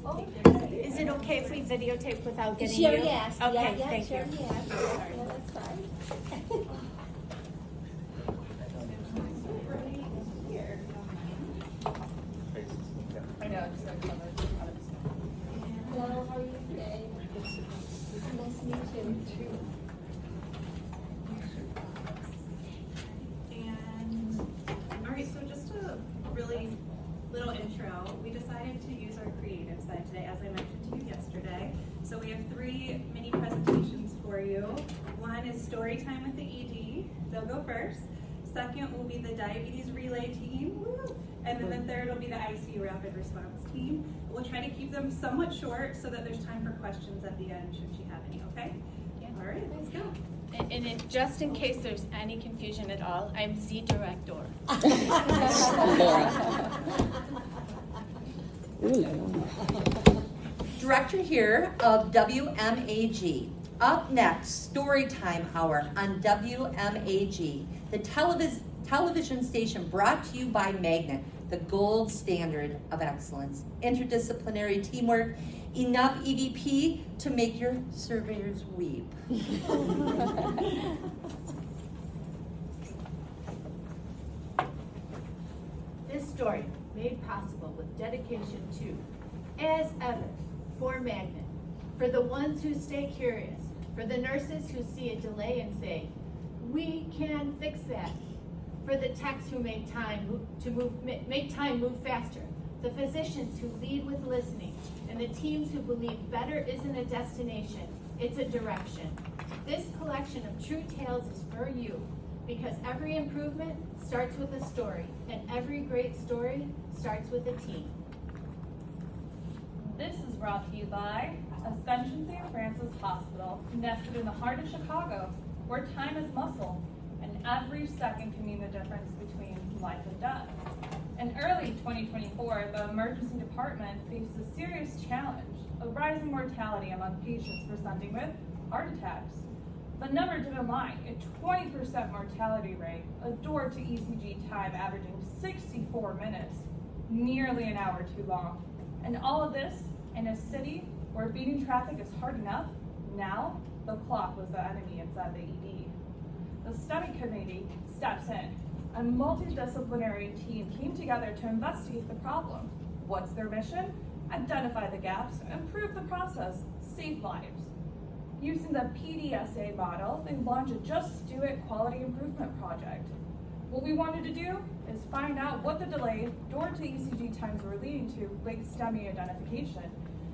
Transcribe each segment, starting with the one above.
Is it okay if we videotape without getting She you? already asked. Okay, Yeah, thank she you. already asked. Yeah, that's fine. I know, it's so covered. Hello, how are you today? Nice to meet you. And, all right, so just a really little intro. We decided to use our creative side today, as I mentioned to you yesterday. So we have 3 mini presentations for you. One is story time with the ED. They'll go first. Second will be the diabetes relay team. Woo! And then the third will be the ICU rapid response team. We'll try to keep them somewhat short so that there's time for questions at the end should you have any, okay? Yeah. All right, let's go. And just in case there's any confusion at all, I'm the director. Director here of WMAG. Up next, Story Time Hour on WMAG, the television station brought to you by Magnet, the gold standard of excellence. Interdisciplinary teamwork, enough EVP to make your surveyors weep. This story made possible with dedication to, as ever, for Magnet, for the ones who stay curious, for the nurses who see a delay and say, we can fix that, for the techs who make time move faster, the physicians who lead with listening, and the teams who believe better isn't a destination, it's a direction. This collection of true tales is for you, because every improvement starts with a story, and every great story starts with a team. This is brought to you by Ascension St. Francis Hospital, nested in the heart of Chicago, where time is muscle, and every second can mean the difference between life and death. In early 2024, the emergency department faced a serious challenge, a rising mortality among patients presenting with heart attacks. The number didn't lie, a 20% mortality rate, a door to ECG time averaging 64 minutes, nearly an hour too long. And all of this in a city where beating traffic is hard enough. Now, the clock was the enemy inside the ED. The study committee steps in. A multidisciplinary team came together to investigate the problem. What's their mission? Identify the gaps, improve the process, save lives. Using the PDSA model, they launched a Just Do It quality improvement project. What we wanted to do is find out what the delayed door to ECG times were leading to late STEMI identification.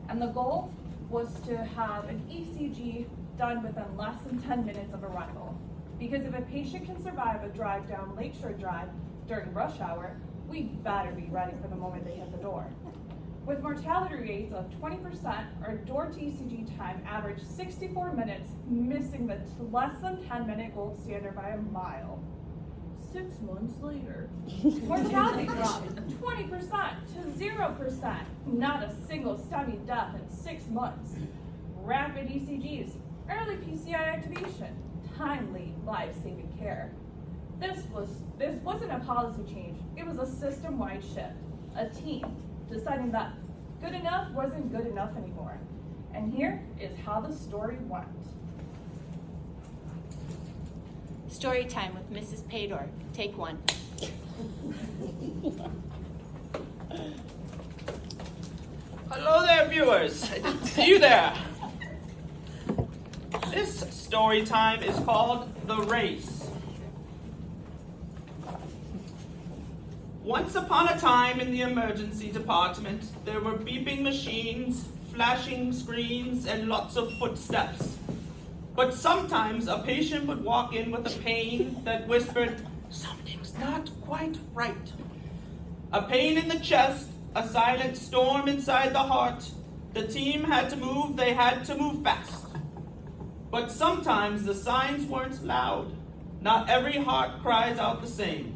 And the goal was to have an ECG done within less than 10 minutes of arrival. Because if a patient can survive a drive down Lakeshore Drive during rush hour, we better be ready for the moment they hit the door. With mortality rates of 20%, our door to ECG time averaged 64 minutes, missing the less than 10-minute gold standard by a mile. 6 months later, mortality dropped 20% to 0%. Not a single STEMI death in 6 months. Rapid ECGs, early PCI activation, timely life-saving care. This wasn't a policy change, it was a system-wide shift. A team deciding that good enough wasn't good enough anymore. And here is how the story went. Story time with Mrs. Pador. Take 1. Hello there, viewers. I didn't see you there. This story time is called The Race. Once upon a time in the emergency department, there were beeping machines, flashing screens, and lots of footsteps. But sometimes a patient would walk in with a pain that whispered, "Something's not quite right." A pain in the chest, a silent storm inside the heart. The team had to move, they had to move fast. But sometimes the signs weren't loud. Not every heart cries out the same.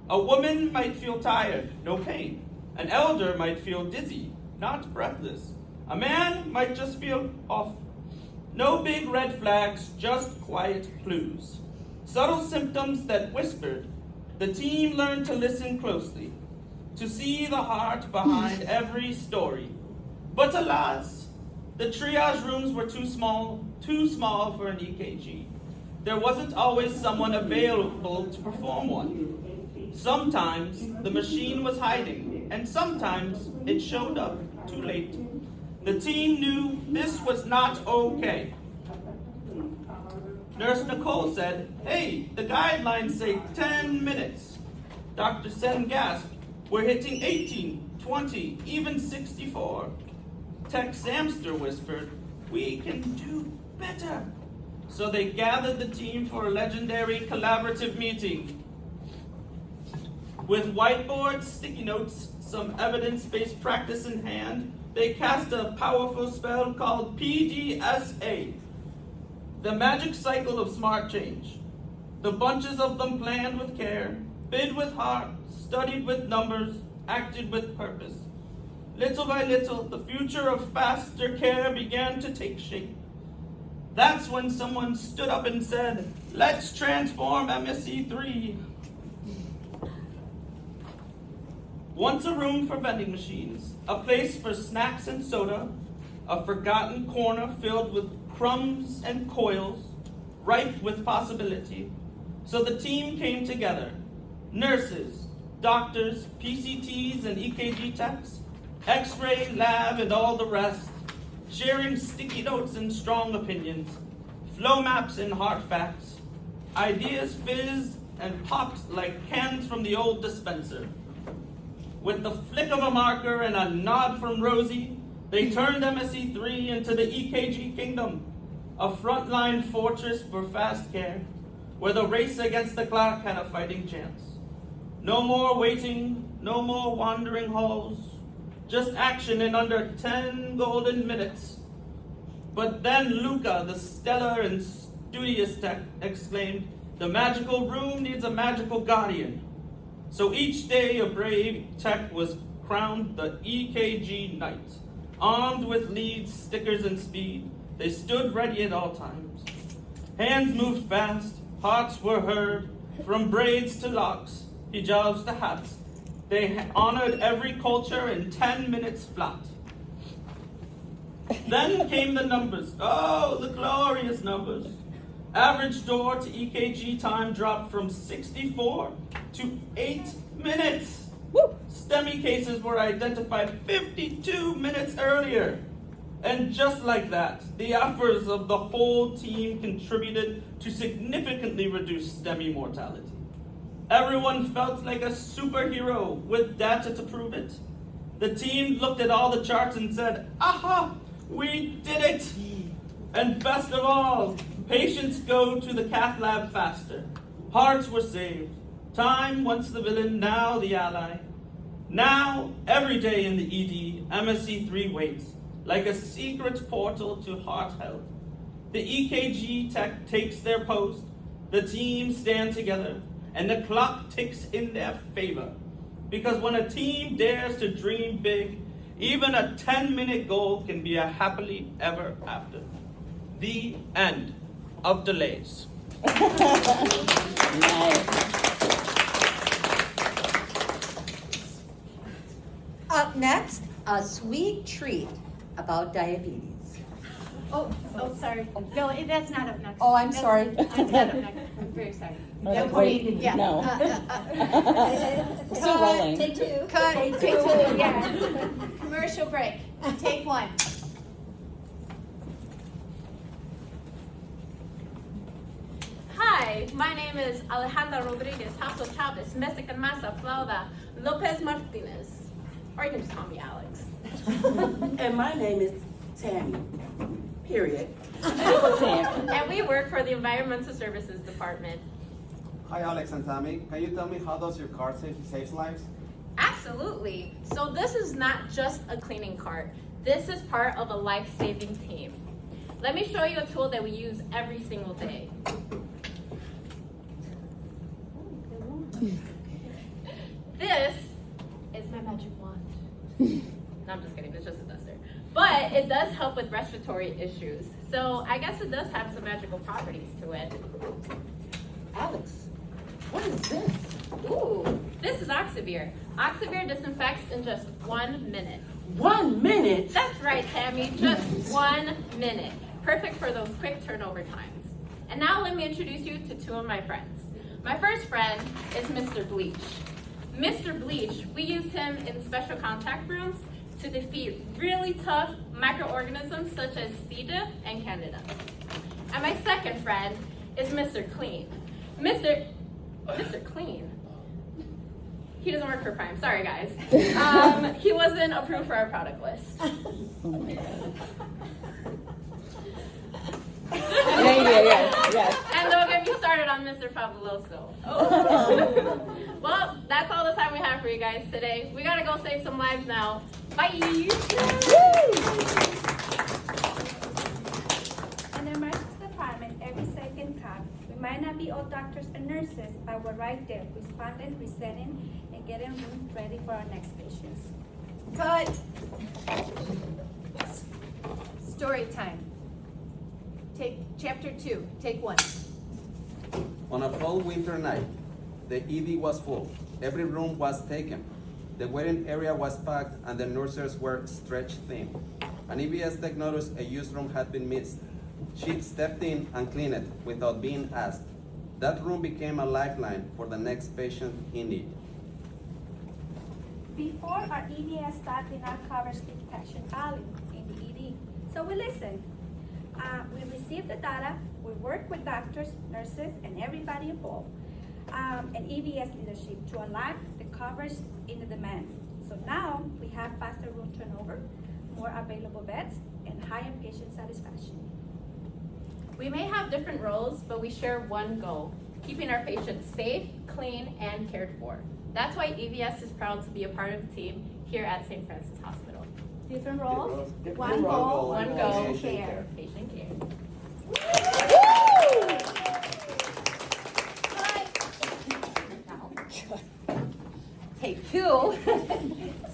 A woman might feel tired, no pain. An elder might feel dizzy, not breathless. A man might just feel off. No big red flags, just quiet clues. Subtle symptoms that whispered. The team learned to listen closely, to see the heart behind every story. But alas, the triage rooms were too small for an EKG. There wasn't always someone available to perform one. Sometimes the machine was hiding, and sometimes it showed up too late. The team knew this was not okay. Nurse Nicole said, "Hey, the guidelines say 10 minutes. Dr. Sen gasped, "We're hitting 18, 20, even 64. Tech Samster whispered, "We can do better." So they gathered the team for a legendary collaborative meeting. With whiteboards, sticky notes, some evidence-based practice in hand, they cast a powerful spell called PDSA, the magic cycle of smart change. The bunches of them planned with care, bid with heart, studied with numbers, acted with purpose. Little by little, the future of faster care began to take shape. That's when someone stood up and said, "Let's transform MSC3. Once a room for vending machines, a place for snacks and soda, a forgotten corner filled with crumbs and coils, ripe with possibility. So the team came together. Nurses, doctors, PCTs and EKG techs, X-ray, lab, and all the rest, sharing sticky notes and strong opinions, flow maps and hard facts. Ideas fizzed and popped like cans from the old dispenser. With the flick of a marker and a nod from Rosie, they turned MSC3 into the EKG kingdom, a frontline fortress for fast care, where the race against the clock had a fighting chance. No more waiting, no more wandering halls, just action in under 10 golden minutes. But then Luca, the stellar and studious tech, exclaimed, "The magical room needs a magical guardian." So each day a brave tech was crowned the EKG Knight. Armed with leads, stickers, and speed, they stood ready at all times. Hands moved fast, hearts were heard, from braids to locks, hijabs to hats. They honored every culture in 10 minutes flat. Then came the numbers. Oh, the glorious numbers. Average door to EKG time dropped from 64 to 8 minutes. Woo! STEMI cases were identified 52 minutes earlier. And just like that, the efforts of the whole team contributed to significantly reduce STEMI mortality. Everyone felt like a superhero with data to prove it. The team looked at all the charts and said, "Aha, we did it!" And best of all, patients go to the cath lab faster. Hearts were saved. Time, once the villain, now the ally. Now, every day in the ED, MSC3 waits, like a secret portal to heart health. The EKG tech takes their post, the team stand together, and the clock ticks in their favor. Because when a team dares to dream big, even a 10-minute goal can be a happily ever after. The end of delays. Up next, a sweet treat about diabetes. Oh, sorry. No, that's not up next. Oh, I'm That's- sorry. That's not up next. I'm very sorry. Okay, No, wait, yeah. no. Still Cut. rolling. Take two. Cut. Take two. Yeah. Commercial break. Take one. Hi, my name is Alejandra Rodriguez, Tasso Chavez, Mexican Masa, Flauda, Lopez Martinez, or you can just call me Alex. And my name is Tammy, period. And we work for the Environmental Services Department. Hi, Alex and Tammy. Can you tell me how does your card save lives? Absolutely. So this is not just a cleaning cart. This is part of a life-saving team. Let me show you a tool that we use every single day. This is my magic wand. No, I'm just kidding, it's just a duster. But it does help with respiratory issues. So I guess it does have some magical properties to it. Alex, what is this? Ooh, this is Oxivir. Oxivir disinfects in just 1 minute. 1 minute? That's right, Tammy, just 1 minute. Perfect for those quick turnover times. And now let me introduce you to two of my friends. My first friend is Mr. Bleach. Mr. Bleach, we use him in special contact rooms to defeat really tough microorganisms such as C. diff and Candida. And my second friend is Mr. Clean. Mr. Clean? He doesn't work for Prime, sorry guys. He wasn't approved for our product list. Yes. And don't get me started on Mr. Fabuloso. Well, that's all the time we have for you guys today. We gotta go save some lives now. Bye! In the emergency department, every second count. We might not be all doctors and nurses, but we're right there, responding, resetting, and getting rooms ready for our next patients. Cut. Story time. Take chapter 2, take 1. On a fall winter night, the ED was full. Every room was taken. The waiting area was packed and the nurses were stretched thin. An EVS tech noticed a use room had been missed. She stepped in and cleaned it without being asked. That room became a lifeline for the next patient in need. Before, our EDS staff did not cover sleep detection early in the ED, so we listened. We received the data, we worked with doctors, nurses, and everybody involved, and EVS leadership to align the coverage in the demand. So now we have faster room turnover, more available beds, and higher patient satisfaction. We may have different roles, but we share one goal, keeping our patients safe, clean, and cared for. That's why EVS is proud to be a part of the team here at St. Francis Hospital. Different roles, One one goal, One goal, patient care. patient care. Take 2.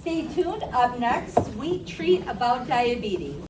Stay tuned. Up next, sweet treat about diabetes.